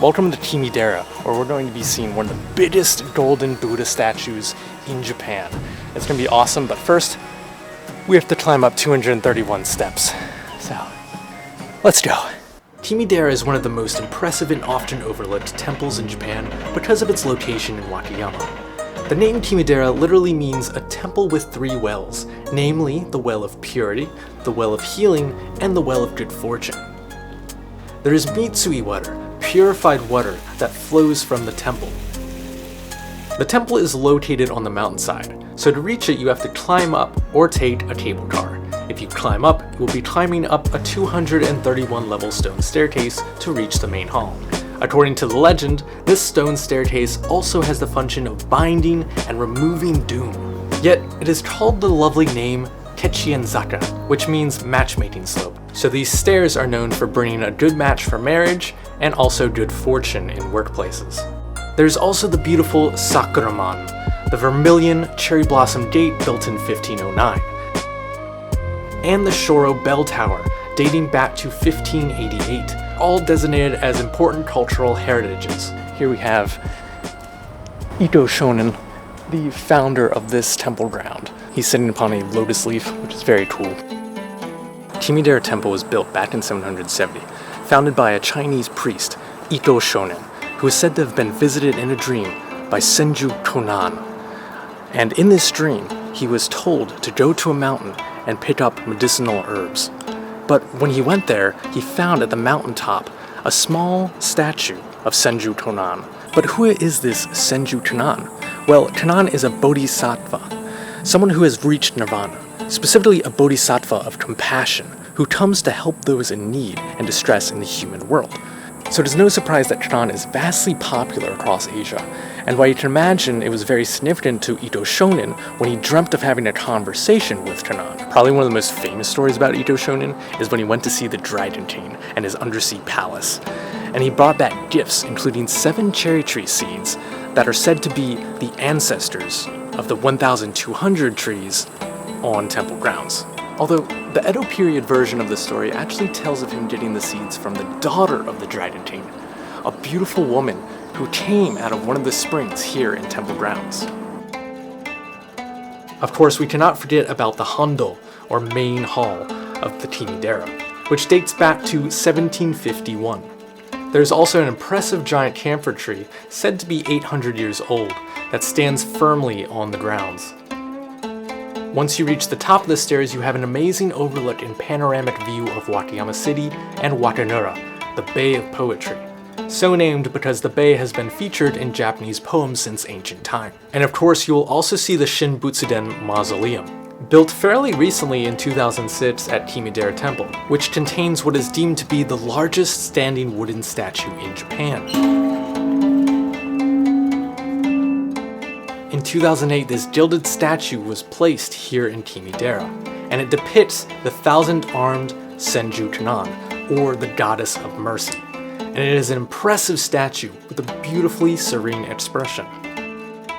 Welcome to Kimidera, where we're going to be seeing one of the biggest golden Buddha statues in Japan. It's going to be awesome, but first, we have to climb up 231 steps. So, let's go. Kimidera is one of the most impressive and often overlooked temples in Japan because of its location in Wakayama. The name Kimidera literally means a temple with three wells, namely the well of purity, the well of healing, and the well of good fortune. There is Mitsui water, purified water that flows from the temple. The temple is located on the mountainside, so to reach it you have to climb up or take a cable car. If you climb up, you will be climbing up a 231 level stone staircase to reach the main hall. According to the legend, this stone staircase also has the function of binding and removing doom. Yet, it is called the lovely name Kechienzaka, which means matchmaking slope. So these stairs are known for bringing a good match for marriage and also good fortune in workplaces. There's also the beautiful Sakuraman, the vermilion cherry blossom gate built in 1509, and the Shoro bell tower dating back to 1588, all designated as important cultural heritages. Here we have Ito Shonin, the founder of this temple ground. He's sitting upon a lotus leaf, which is very cool. Kimiidera Temple was built back in 770, founded by a Chinese priest, Ito Shonin, who is said to have been visited in a dream by Senju Kannon. And in this dream, he was told to go to a mountain and pick up medicinal herbs. But when he went there, he found at the mountaintop a small statue of Senju Kannon. But who is this Senju Kannon? Well, Kannon is a bodhisattva, someone who has reached nirvana, specifically a bodhisattva of compassion, who comes to help those in need and distress in the human world. So it is no surprise that Kannon is vastly popular across Asia, and while you can imagine it was very significant to Ito Shonin when he dreamt of having a conversation with Kannon. Probably one of the most famous stories about Ito Shonin is when he went to see the Dragon King and his undersea palace, and he brought back gifts including 7 cherry tree seeds that are said to be the ancestors of the 1,200 trees on temple grounds. Although the Edo period version of the story actually tells of him getting the seeds from the daughter of the Dragon King, a beautiful woman who came out of one of the springs here in temple grounds. Of course, we cannot forget about the Hondo, or main hall, of the Kimidera, which dates back to 1751. There's also an impressive giant camphor tree, said to be 800 years old, that stands firmly on the grounds. Once you reach the top of the stairs, you have an amazing overlook and panoramic view of Wakayama City and Wakanura, the Bay of Poetry. So named because the bay has been featured in Japanese poems since ancient time. And of course, you will also see the Shinbutsuden Mausoleum, built fairly recently in 2006 at Kimiidera Temple, which contains what is deemed to be the largest standing wooden statue in Japan. In 2008, this gilded statue was placed here in Kimidera, and it depicts the 1,000-armed Senju Kannon, or the Goddess of Mercy. And it is an impressive statue with a beautifully serene expression.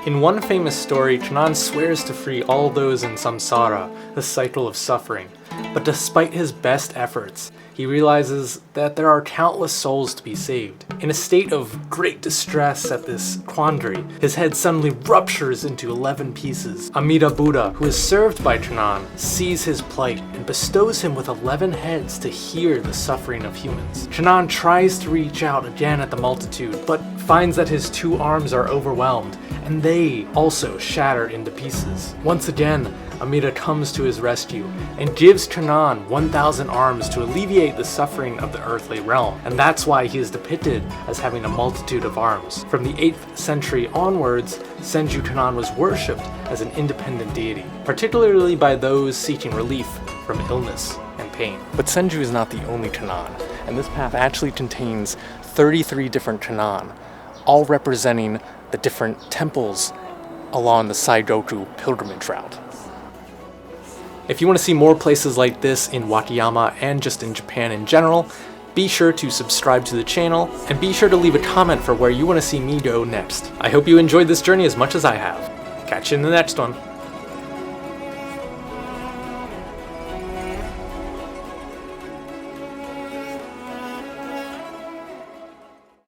In one famous story, Kannon swears to free all those in samsara, the cycle of suffering, but despite his best efforts, he realizes that there are countless souls to be saved. In a state of great distress at this quandary, his head suddenly ruptures into 11 pieces. Amida Buddha, who is served by Kannon, sees his plight and bestows him with 11 heads to hear the suffering of humans. Kannon tries to reach out again at the multitude, but finds that his 2 arms are overwhelmed, and they also shatter into pieces. Once again, Amida comes to his rescue and gives Kannon 1,000 arms to alleviate the suffering of the earthly realm, and that's why he is depicted as having a multitude of arms. From the 8th century onwards, Senju Kannon was worshipped as an independent deity, particularly by those seeking relief from illness and pain. But Senju is not the only Kannon, and this path actually contains 33 different Kannon, all representing the different temples along the Saigoku pilgrimage route. If you want to see more places like this in Wakayama and just in Japan in general, be sure to subscribe to the channel, and be sure to leave a comment for where you want to see me go next. I hope you enjoyed this journey as much as I have. Catch you in the next one.